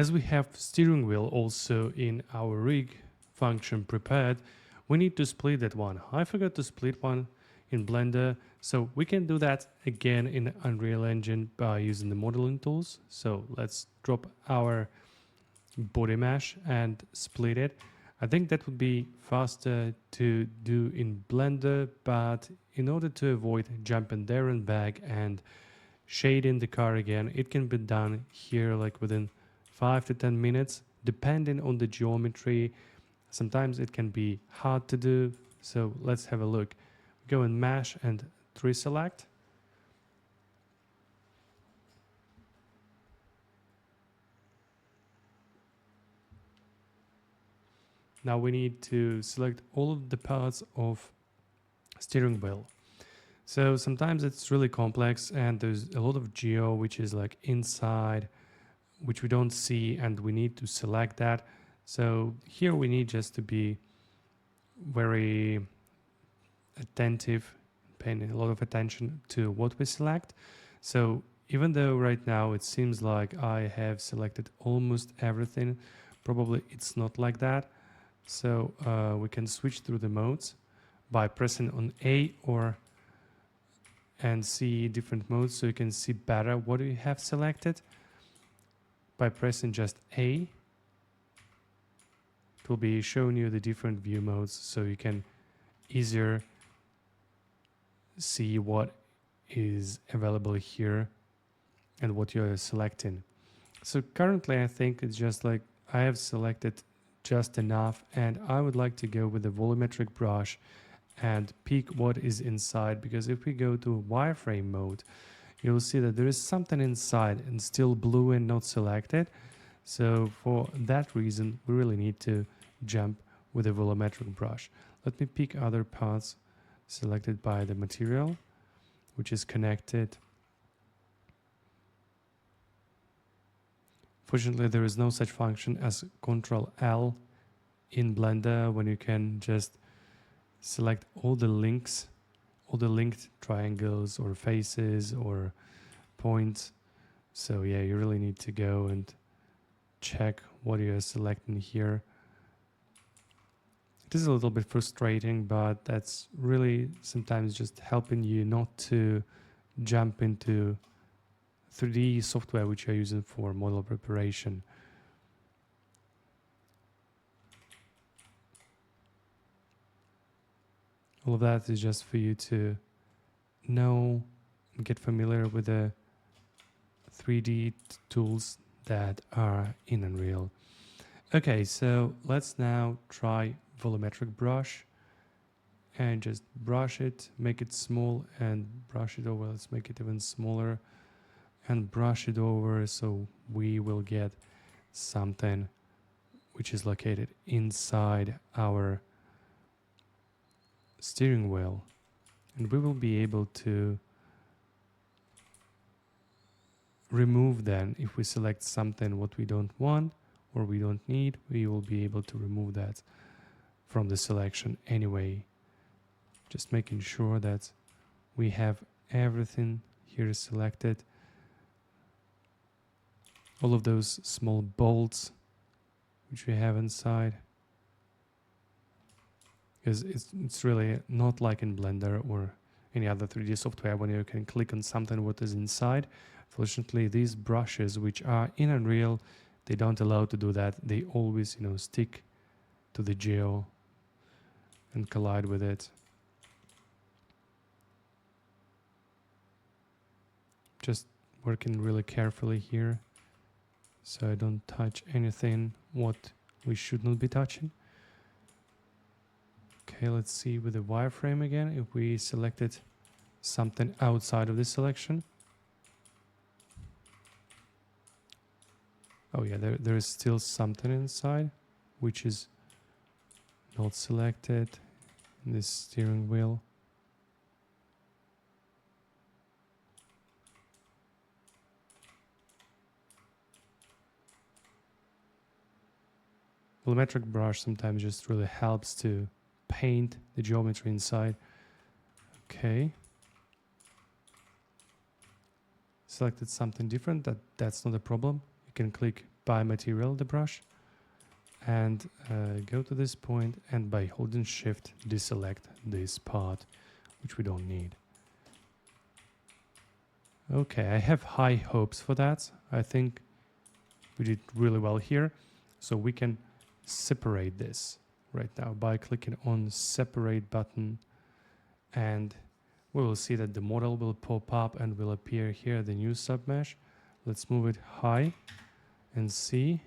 As we have steering wheel also in our rig function prepared, we need to split that one. I forgot to split one in Blender, so we can do that again in Unreal Engine by using the modeling tools. So let's drop our body mesh and split it. I think that would be faster to do in Blender, but in order to avoid jumping there and back and shading the car again, it can be done here like within 5 to 10 minutes, depending on the geometry. Sometimes it can be hard to do, so let's have a look. Go in Mesh and 3-select. Now we need to select all of the parts of steering wheel. So sometimes it's really complex and there's a lot of geo which is like inside, which we don't see, and we need to select that. So here we need just to be very attentive, paying a lot of attention to what we select. So even though right now it seems like I have selected almost everything, probably it's not like that. So we can switch through the modes by pressing on A and see different modes, so you can see better what you have selected. By pressing just A, it will be showing you the different view modes, so you can easier see what is available here and what you're selecting. So currently I think it's just like I have selected just enough, and I would like to go with the volumetric brush and pick what is inside, because if we go to wireframe mode, you'll see that there is something inside and still blue and not selected. So for that reason, we really need to jump with a volumetric brush. Let me pick other parts selected by the material, which is connected. Fortunately, there is no such function as Ctrl L in Blender, when you can just select all the links, all the linked triangles or faces or points. So yeah, you really need to go and check what you're selecting here. It is a little bit frustrating, but that's really sometimes just helping you not to jump into 3D software which you're using for model preparation. All of that is just for you to know and get familiar with the 3D tools that are in Unreal. Okay, so let's now try volumetric brush and just brush it, make it small and brush it over. Let's make it even smaller and brush it over, so we will get something which is located inside our steering wheel, and we will be able to remove then if we select something what we don't want or we don't need. We will be able to remove that from the selection anyway, just making sure that we have everything here selected, all of those small bolts which we have inside, because it's really not like in Blender or any other 3D software when you can click on something what is inside. Fortunately, these brushes which are in Unreal, they don't allow to do that. They always, stick to the geo and collide with it. Just working really carefully here, so I don't touch anything what we should not be touching. Okay, let's see with the wireframe again if we selected something outside of this selection. Oh yeah, there is still something inside which is not selected in this steering wheel. Volumetric brush sometimes just really helps to paint the geometry inside. Okay. Selected something different, that's not a problem. You can click by material, the brush, and go to this point, and by holding shift deselect this part which we don't need. Okay, I have high hopes for that. I think we did really well here. So we can separate this right now by clicking on separate button, and we will see that the model will pop up and will appear here, the new submesh. Let's move it high and see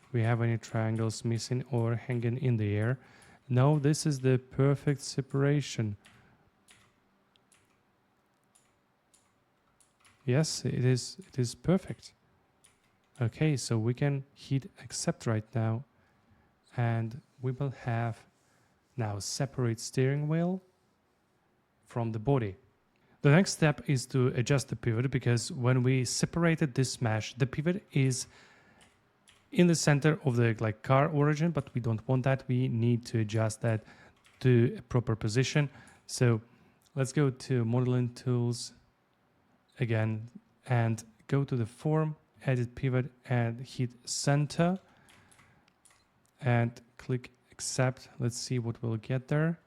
if we have any triangles missing or hanging in the air. No, this is the perfect separation. Yes, it is perfect. Okay, so we can hit accept right now, and we will have now separate steering wheel from the body. The next step is to adjust the pivot, because when we separated this mesh, the pivot is in the center of the car origin, but we don't want that. We need to adjust that to a proper position. So let's go to modeling tools again and go to the form, edit pivot, and hit center and click accept. Let's see what we'll get there.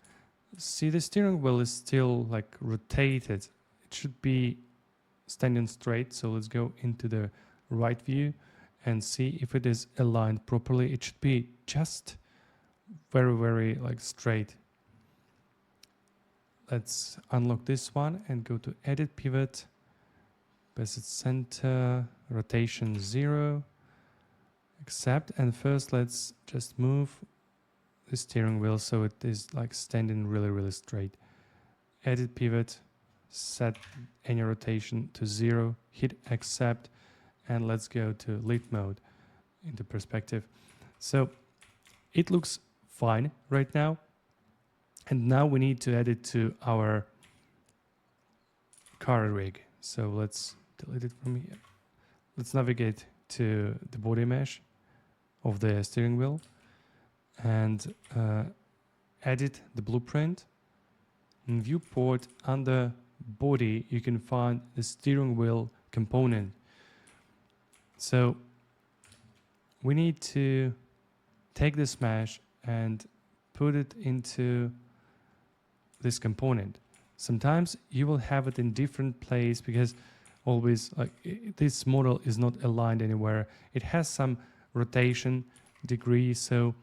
See, the steering wheel is still rotated. It should be standing straight. So let's go into the right view and see if it is aligned properly. It should be just very straight. Let's unlock this one and go to edit pivot, press it center, rotation 0, accept, and first let's just move the steering wheel so it is standing really straight. Edit pivot, set any rotation to 0, hit accept, and let's go to lit mode into perspective. So it looks fine right now, and now we need to add it to our car rig. So let's delete it from here. Let's navigate to the body mesh of the steering wheel and edit the blueprint. In viewport under body, you can find the steering wheel component. So we need to take this mesh and put it into this component. Sometimes you will have it in different place because always this model is not aligned anywhere. It has some rotation degree, so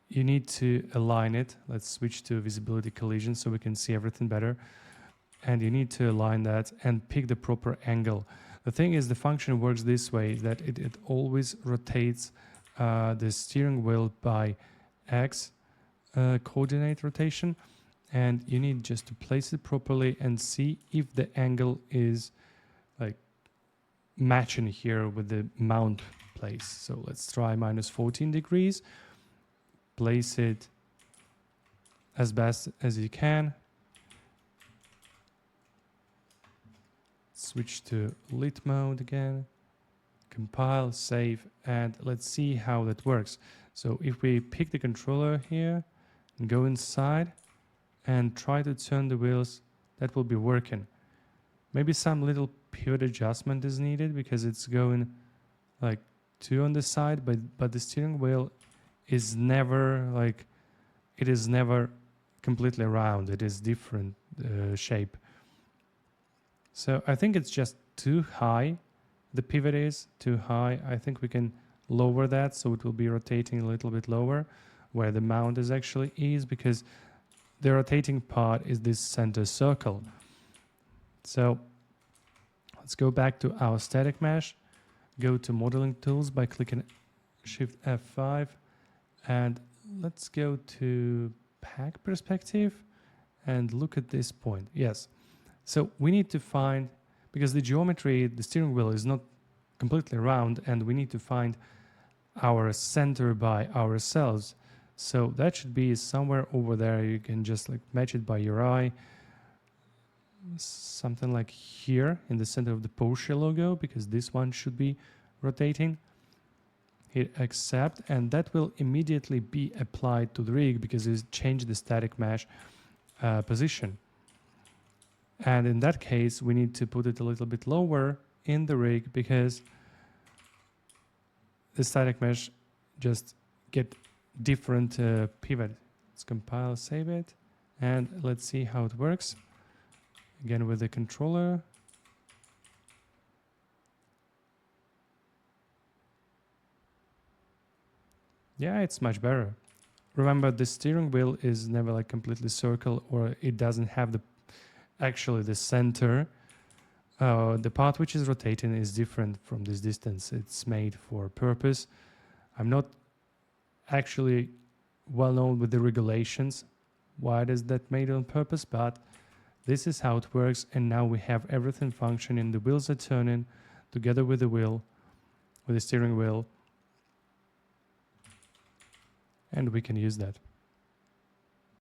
you need to align it. Let's switch to visibility collision so we can see everything better. And you need to align that and pick the proper angle. The thing is, the function works this way, that it always rotates the steering wheel by X coordinate rotation, and you need just to place it properly and see if the angle is matching here with the mount place. So let's try minus 14 degrees. Place it as best as you can. Switch to lit mode again, compile, save, and let's see how that works. So if we pick the controller here and go inside and try to turn the wheels, that will be working. Maybe some little pivot adjustment is needed because it's going 2 on the side, but the steering wheel is never it is never completely round. It is different shape. So I think it's just too high. The pivot is too high. I think we can lower that so it will be rotating a little bit lower where the mount is because the rotating part is this center circle. So let's go back to our static mesh, go to modeling tools by clicking Shift F5, and let's go to pack perspective and look at this point. Yes. So we need to find, because the geometry, the steering wheel is not completely round, and we need to find our center by ourselves. So that should be somewhere over there. You can just match it by your eye. Something like here in the center of the Porsche logo, because this one should be rotating. Hit accept, and that will immediately be applied to the rig because it's changed the static mesh position. And in that case, we need to put it a little bit lower in the rig because the static mesh just get different pivot. Let's compile, save it, and let's see how it works. Again with the controller. Yeah, it's much better. Remember, the steering wheel is never like completely circle, or it doesn't have actually the center. The part which is rotating is different from this distance. It's made for a purpose. I'm not actually well known with the regulations. Why is that made on purpose? But this is how it works. And now we have everything functioning. The wheels are turning together with the wheel, with the steering wheel. And we can use that.